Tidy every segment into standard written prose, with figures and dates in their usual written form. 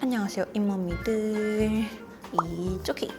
안녕하세요 잇몸이들 이쪽이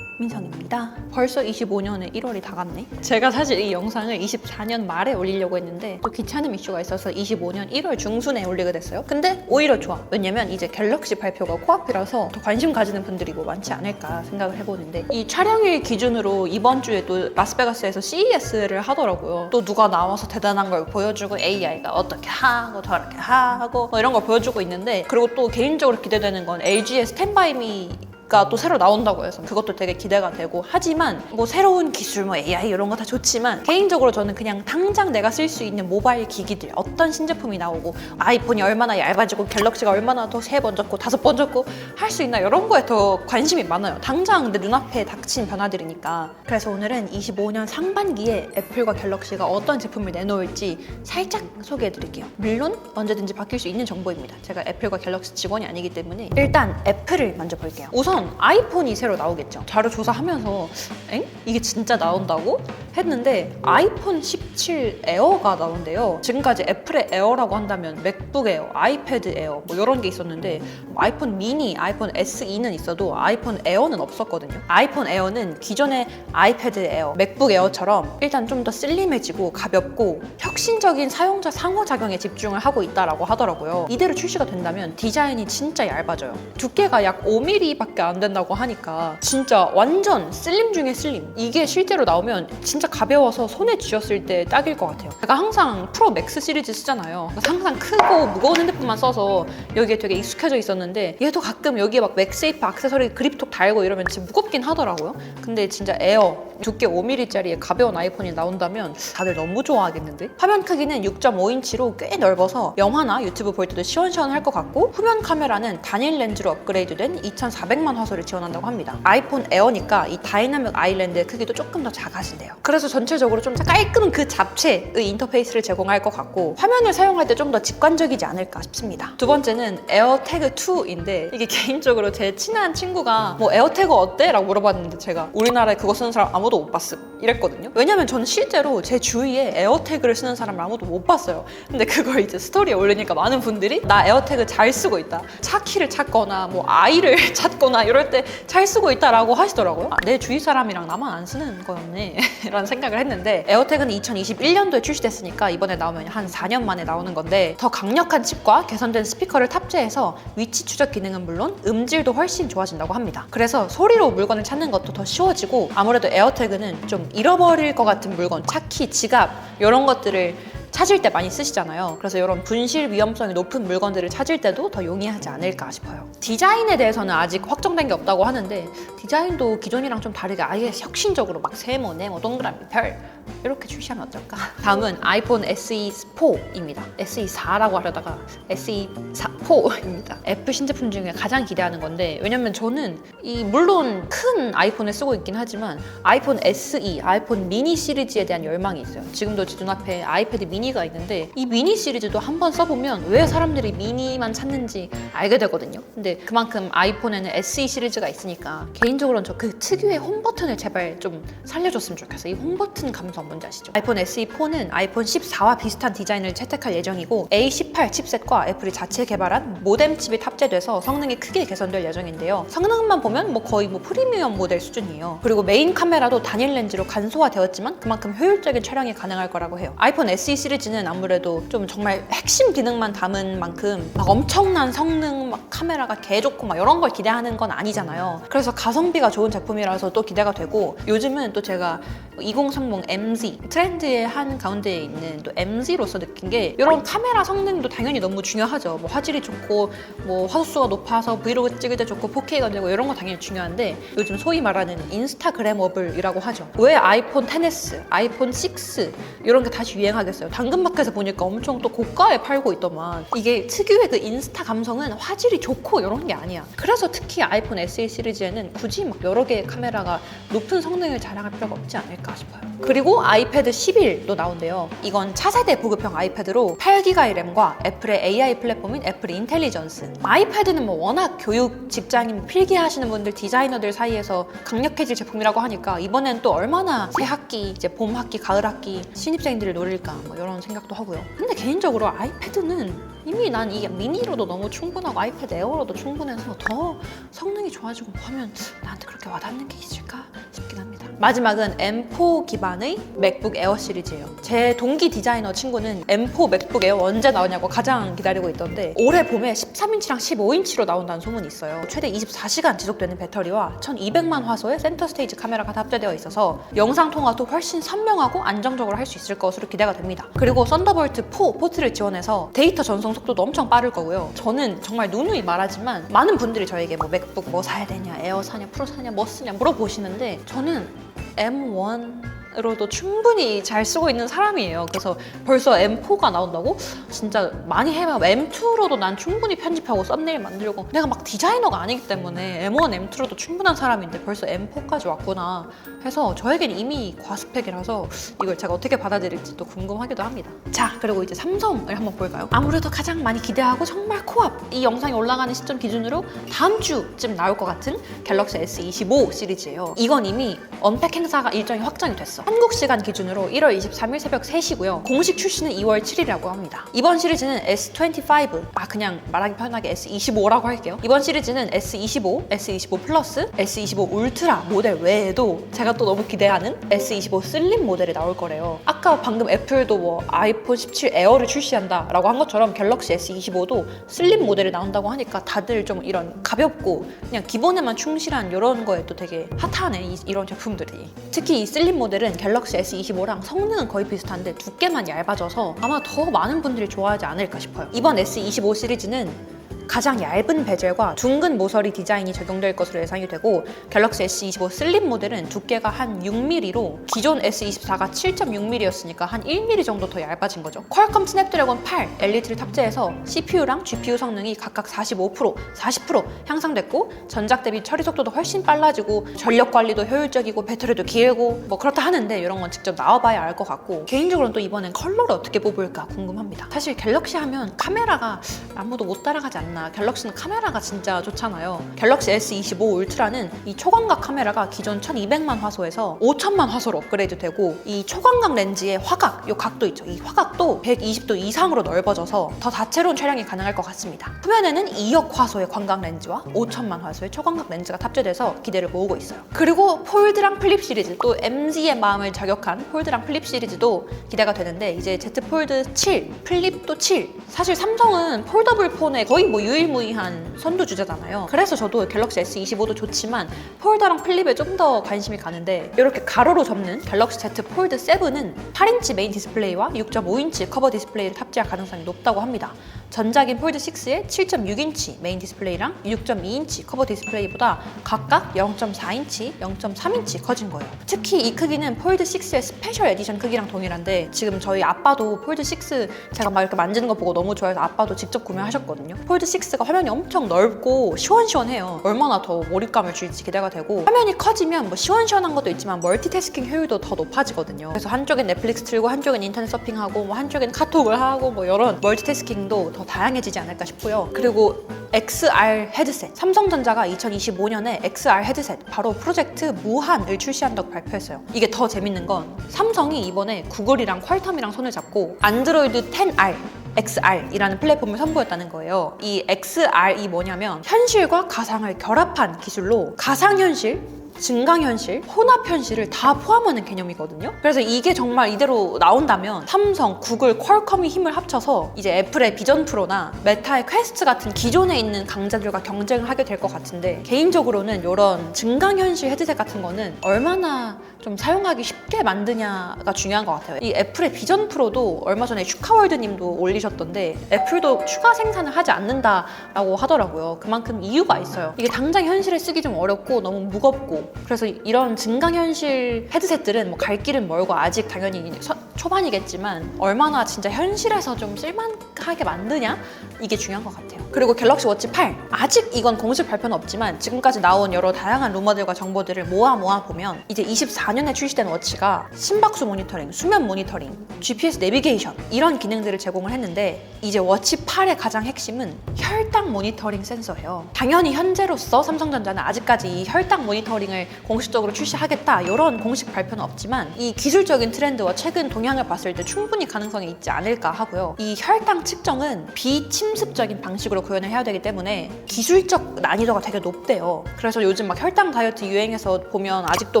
민성입니다. 벌써 25년에 1월이 다 갔네. 제가 사실 이 영상을 24년 말에 올리려고 했는데 또 귀찮음 이슈가 있어서 25년 1월 중순에 올리게 됐어요. 근데 오히려 좋아. 왜냐면 이제 갤럭시 발표가 코앞이라서 더 관심 가지는 분들이 뭐 많지 않을까 생각을 해보는데, 이 촬영일 기준으로 이번 주에 또 라스베가스에서 CES를 하더라고요. 또 누가 나와서 대단한 걸 보여주고 AI가 어떻게 하고 저렇게 하고 뭐 이런 걸 보여주고 있는데, 그리고 또 개인적으로 기대되는 건 LG의 스탠바이 가 또 새로 나온다고 해서 그것도 되게 기대가 되고, 하지만 뭐 새로운 기술 뭐 AI 이런 거 다 좋지만 개인적으로 저는 그냥 당장 내가 쓸 수 있는 모바일 기기들, 어떤 신제품이 나오고 아이폰이 얼마나 얇아지고 갤럭시가 얼마나 더 3번 졌고 5번 졌고 할 수 있나, 이런 거에 더 관심이 많아요. 당장 내 눈앞에 닥친 변화들이니까. 그래서 오늘은 25년 상반기에 애플과 갤럭시가 어떤 제품을 내놓을지 살짝 소개해 드릴게요. 물론 언제든지 바뀔 수 있는 정보입니다. 제가 애플과 갤럭시 직원이 아니기 때문에 일단 애플을 먼저 볼게요. 우선 아이폰이 새로 나오겠죠. 자료 조사하면서 엥? 이게 진짜 나온다고? 했는데 아이폰 17 에어가 나온대요. 지금까지 애플의 에어라고 한다면 맥북 에어, 아이패드 에어 뭐 이런 게 있었는데, 아이폰 미니, 아이폰 SE는 있어도 아이폰 에어는 없었거든요. 아이폰 에어는 기존의 아이패드 에어, 맥북 에어처럼 일단 좀 더 슬림해지고 가볍고 혁신적인 사용자 상호작용에 집중을 하고 있다라고 하더라고요. 이대로 출시가 된다면 디자인이 진짜 얇아져요. 두께가 약 5mm밖에 안 된다고 하니까 진짜 완전 슬림 중에 슬림. 이게 실제로 나오면 진짜 가벼워서 손에 쥐었을 때 딱일 것 같아요. 제가 항상 프로 맥스 시리즈 쓰잖아요. 그래서 항상 크고 무거운 핸드폰만 써서 여기에 되게 익숙해져 있었는데, 얘도 가끔 여기에 막 맥세이프 액세서리 그립톡 달고 이러면 진짜 무겁긴 하더라고요. 근데 진짜 에어 두께 5mm짜리의 가벼운 아이폰이 나온다면 다들 너무 좋아하겠는데? 화면 크기는 6.5인치로 꽤 넓어서 영화나 유튜브 볼 때도 시원시원할 것 같고, 후면 카메라는 단일 렌즈로 업그레이드된 2400만 화소를 지원한다고 합니다. 아이폰 에어니까 이 다이나믹 아일랜드의 크기도 조금 더 작아진대요. 그래서 전체적으로 좀 깔끔한 그 잡채의 인터페이스를 제공할 것 같고, 화면을 사용할 때 좀 더 직관적이지 않을까 싶습니다. 두 번째는 에어태그 2인데, 이게 개인적으로 제 친한 친구가 뭐 에어태그 어때? 라고 물어봤는데 제가 우리나라에 그거 쓰는 사람 아무도 못 봤음 이랬거든요. 왜냐면 저는 실제로 제 주위에 에어태그를 쓰는 사람 아무도 못 봤어요. 근데 그걸 이제 스토리에 올리니까 많은 분들이 나 에어태그 잘 쓰고 있다, 차 키를 찾거나 뭐 아이를 찾거나 이럴 때 잘 쓰고 있다라고 하시더라고요. 내 주위 사람이랑 나만 안 쓰는 거였네 이런 생각을 했는데, 에어태그는 2021년도에 출시됐으니까 이번에 나오면 한 4년 만에 나오는 건데, 더 강력한 칩과 개선된 스피커를 탑재해서 위치 추적 기능은 물론 음질도 훨씬 좋아진다고 합니다. 그래서 소리로 물건을 찾는 것도 더 쉬워지고, 아무래도 에어태그는 좀 잃어버릴 것 같은 물건, 차키, 지갑 이런 것들을 찾을 때 많이 쓰시잖아요. 그래서 이런 분실 위험성이 높은 물건들을 찾을 때도 더 용이하지 않을까 싶어요. 디자인에 대해서는 아직 확정된 게 없다고 하는데, 디자인도 기존이랑 좀 다르게 아예 혁신적으로 막 세모, 네모, 동그라미, 별 이렇게 출시하면 어떨까? 다음은 아이폰 SE4입니다. SE4라고 하려다가 SE4입니다. 애플 신제품 중에 가장 기대하는 건데, 왜냐면 저는 물론 큰 아이폰을 쓰고 있긴 하지만 아이폰 SE, 아이폰 미니 시리즈에 대한 열망이 있어요. 지금도 제 눈앞에 아이패드 미니가 있는데, 이 미니 시리즈도 한번 써보면 왜 사람들이 미니만 찾는지 알게 되거든요. 근데 그만큼 아이폰에는 SE 시리즈가 있으니까 개인적으로는 저 그 특유의 홈 버튼을 제발 좀 살려줬으면 좋겠어요. 이 홈 버튼 감성 뭔지 아시죠? 아이폰 SE4는 아이폰 14와 비슷한 디자인을 채택할 예정이고, A18 칩셋과 애플이 자체 개발한 모뎀 칩이 탑재돼서 성능이 크게 개선될 예정인데요. 성능만 보면 뭐 거의 뭐 프리미엄 모델 수준이에요. 그리고 메인 카메라도 단일 렌즈로 간소화되었지만 그만큼 효율적인 촬영이 가능할 거라고 해요. 아이폰 SE 시리즈는 아무래도 좀 정말 핵심 기능만 담은 만큼 막 엄청난 성능, 막 카메라가 개 좋고 막 이런 걸 기대하는 건 아니잖아요. 그래서 가성비가 좋은 제품이라서 또 기대가 되고, 요즘은 또 제가 2030 MZ 트렌드의 한 가운데에 있는 또 MZ로서 느낀 게, 이런 카메라 성능도 당연히 너무 중요하죠. 뭐 화질이 좋고 뭐 화소수가 높아서 브이로그 찍을 때 좋고 4K가 되고 이런 거 당연히 중요한데, 요즘 소위 말하는 인스타그래머블이라고 하죠. 왜 아이폰 XS, 아이폰 6 이런 게 다시 유행하겠어요? 당근마켓에서 보니까 엄청 또 고가에 팔고 있더만. 이게 특유의 그 인스타 감성은 화질이 좋고 이런 게 아니야. 그래서 특히 아이폰 SE 시리즈에는 굳이 막 여러 개의 카메라가 높은 성능을 자랑할 필요가 없지 않을까 싶어요. 그리고 아이패드 11도 나온대요. 이건 차세대 보급형 아이패드로 8GB의 램과 애플의 AI 플랫폼인 애플 인텔리전스. 아이패드는 뭐 워낙 교육, 직장인, 필기하시는 분들, 디자이너들 사이에서 강력해질 제품이라고 하니까 이번엔 또 얼마나 새 학기, 이제 봄 학기, 가을 학기 신입생들을 노릴까 뭐 이런 생각도 하고요. 근데 개인적으로 아이패드는 이미 난 이게 미니로도 너무 충분하고 아이패드 에어로도 충분해서 더 성능이 좋아지고 하면 나한테 그렇게 와닿는 게 있을까 싶긴 합니다. 마지막은 M4 기반의 맥북 에어 시리즈예요. 제 동기 디자이너 친구는 M4 맥북 에어 언제 나오냐고 가장 기다리고 있던데 올해 봄에 13인치랑 15인치로 나온다는 소문이 있어요. 최대 24시간 지속되는 배터리와 1200만 화소의 센터 스테이지 카메라가 탑재되어 있어서 영상 통화도 훨씬 선명하고 안정적으로 할 수 있을 것으로 기대가 됩니다. 그리고 썬더볼트 4 포트를 지원해서 데이터 전송 속도도 엄청 빠를 거고요. 저는 정말 누누이 말하지만 많은 분들이 저에게 뭐 맥북 뭐 사야 되냐, 에어 사냐, 프로 사냐, 뭐 쓰냐 물어보시는데 저는 M1으로도 충분히 잘 쓰고 있는 사람이에요. 그래서 벌써 M4가 나온다고? 진짜 많이 해봐. M2로도 난 충분히 편집하고 썸네일 만들고 내가 막 디자이너가 아니기 때문에 M1, M2로도 충분한 사람인데 벌써 M4까지 왔구나 해서 저에겐 이미 과스펙이라서 이걸 제가 어떻게 받아들일지 또 궁금하기도 합니다. 자, 그리고 이제 삼성을 한번 볼까요? 아무래도 가장 많이 기대하고 정말 코앞 이 영상이 올라가는 시점 기준으로 다음 주쯤 나올 것 같은 갤럭시 S25 시리즈예요. 이건 이미 언팩 행사가 일정이 확정이 됐어. 한국 시간 기준으로 1월 23일 새벽 3시고요. 공식 출시는 2월 7일이라고 합니다. 이번 시리즈는 S25, 그냥 말하기 편하게 S25라고 할게요. 이번 시리즈는 S25, S25 플러스, S25 울트라 모델 외에도 제가 또 너무 기대하는 S25 슬림 모델이 나올 거래요. 아까 방금 애플도 뭐 아이폰 17 에어를 출시한다라고 한 것처럼 갤럭시 S25도 슬림 모델이 나온다고 하니까 다들 좀 이런 가볍고 그냥 기본에만 충실한 이런 거에 또 되게 핫하네, 이런 제품들이. 특히 이 슬림 모델은 갤럭시 S25랑 성능은 거의 비슷한데 두께만 얇아져서 아마 더 많은 분들이 좋아하지 않을까 싶어요. 이번 S25 시리즈는 가장 얇은 베젤과 둥근 모서리 디자인이 적용될 것으로 예상이 되고 갤럭시 S25 슬림 모델은 두께가 한 6mm로 기존 S24가 7.6mm였으니까 한 1mm 정도 더 얇아진 거죠. 퀄컴 스냅드래곤 8 엘리트를 탑재해서 CPU랑 GPU 성능이 각각 45%, 40% 향상됐고 전작 대비 처리 속도도 훨씬 빨라지고 전력 관리도 효율적이고 배터리도 길고 뭐 그렇다 하는데 이런 건 직접 나와봐야 알 것 같고 개인적으로는 또 이번엔 컬러를 어떻게 뽑을까 궁금합니다. 사실 갤럭시 하면 카메라가 아무도 못 따라가지 않나. 갤럭시는 카메라가 진짜 좋잖아요. 갤럭시 S25 울트라는 이 초광각 카메라가 기존 1200만 화소에서 5000만 화소로 업그레이드 되고 이 초광각 렌즈의 화각, 요 각도 있죠. 이 화각도 120도 이상으로 넓어져서 더 다채로운 촬영이 가능할 것 같습니다. 후면에는 2억 화소의 광각 렌즈와 5000만 화소의 초광각 렌즈가 탑재돼서 기대를 모으고 있어요. 그리고 폴드랑 플립 시리즈, 또 MZ의 마음을 저격한 폴드랑 플립 시리즈도 기대가 되는데 이제 Z 폴드 7, 플립도 7. 사실 삼성은 폴더블 폰에 거의 뭐 유일무이한 선두주자잖아요. 그래서 저도 갤럭시 S25도 좋지만 폴더랑 플립에 좀 더 관심이 가는데 이렇게 가로로 접는 갤럭시 Z 폴드 7은 8인치 메인 디스플레이와 6.5인치 커버 디스플레이를 탑재할 가능성이 높다고 합니다. 전작인 폴드 6의 7.6인치 메인 디스플레이랑 6.2인치 커버 디스플레이보다 각각 0.4인치, 0.3인치 커진 거예요. 특히 이 크기는 폴드 6의 스페셜 에디션 크기랑 동일한데 지금 저희 아빠도 폴드 6 제가 막 이렇게 만지는 거 보고 너무 좋아해서 아빠도 직접 구매하셨거든요. 폴드 6가 화면이 엄청 넓고 시원시원해요. 얼마나 더 몰입감을 줄지 기대가 되고 화면이 커지면 뭐 시원시원한 것도 있지만 멀티태스킹 효율도 더 높아지거든요. 그래서 한쪽엔 넷플릭스 틀고 한쪽엔 인터넷 서핑하고 뭐 한쪽엔 카톡을 하고 뭐 이런 멀티태스킹도 더 다양해지지 않을까 싶고요. 그리고 XR 헤드셋. 삼성전자가 2025년에 XR 헤드셋 바로 프로젝트 무한을 출시한다고 발표했어요. 이게 더 재밌는 건 삼성이 이번에 구글이랑 퀄텀이랑 손을 잡고 안드로이드 10R XR이라는 플랫폼을 선보였다는 거예요. 이 XR이 뭐냐면 현실과 가상을 결합한 기술로 가상현실, 증강현실, 혼합현실을 다 포함하는 개념이거든요. 그래서 이게 정말 이대로 나온다면 삼성, 구글, 퀄컴이 힘을 합쳐서 이제 애플의 비전 프로나 메타의 퀘스트 같은 기존에 있는 강자들과 경쟁을 하게 될 것 같은데 개인적으로는 이런 증강현실 헤드셋 같은 거는 얼마나 좀 사용하기 쉽게 만드냐가 중요한 것 같아요. 이 애플의 비전 프로도 얼마 전에 슈카월드 님도 올리셨던데 애플도 추가 생산을 하지 않는다라고 하더라고요. 그만큼 이유가 있어요. 이게 당장 현실에 쓰기 좀 어렵고 너무 무겁고 그래서 이런 증강현실 헤드셋들은 뭐 갈 길은 멀고 아직 당연히 초반이겠지만 얼마나 진짜 현실에서 좀 쓸만하게 만드냐? 이게 중요한 것 같아요. 그리고 갤럭시 워치 8 아직 이건 공식 발표는 없지만 지금까지 나온 여러 다양한 루머들과 정보들을 모아 보면 이제 24년에 출시된 워치가 심박수 모니터링, 수면 모니터링, GPS 내비게이션 이런 기능들을 제공을 했는데 이제 워치 8의 가장 핵심은 혈당 모니터링 센서예요. 당연히 현재로서 삼성전자는 아직까지 이 혈당 모니터링을 공식적으로 출시하겠다 이런 공식 발표는 없지만 이 기술적인 트렌드와 최근 동향을 봤을 때 충분히 가능성이 있지 않을까 하고요. 이 혈당 측정은 비침습적인 방식으로 구현을 해야 되기 때문에 기술적 난이도가 되게 높대요. 그래서 요즘 막 혈당 다이어트 유행해서 보면 아직도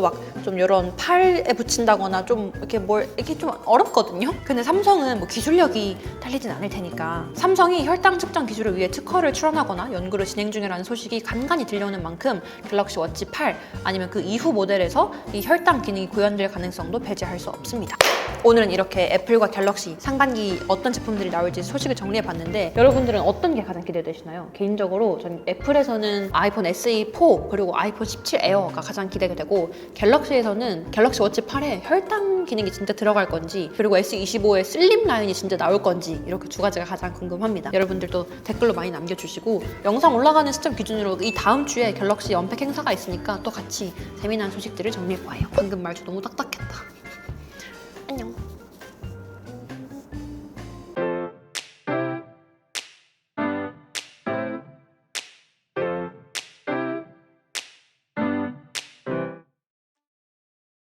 막 좀 이런 팔에 붙인다거나 좀 이렇게 좀 어렵거든요. 근데 삼성은 뭐 기술력이 딸리진 않을 테니까 삼성이 혈당 측정 기술을 위해 특허를 출원하거나 연구를 진행 중이라는 소식이 간간히 들려오는 만큼 갤럭시 워치 8 아니면 그 이후 모델에서 이 혈당 기능이 구현될 가능성도 배제할 수 없습니다. 오늘은 이렇게 애플과 갤럭시 상반기 어떤 제품들이 나올지 소식을 정리해봤는데 여러분들은 어떤 게 가장 기대되시나요? 개인적으로 전 애플에서는 아이폰 SE4 그리고 아이폰 17 에어가 가장 기대가 되고 갤럭시에서는 갤럭시 워치 8에 혈당 기능이 진짜 들어갈 건지 그리고 S25의 슬림 라인이 진짜 나올 건지 이렇게 두 가지가 가장 궁금합니다. 여러분들도 댓글로 많이 남겨주시고 영상 올라가는 시점 기준으로 이 다음 주에 갤럭시 언팩 행사가 있으니까 또 같이 재미난 소식들을 정리해봐요. 방금 말투 너무 딱딱했다.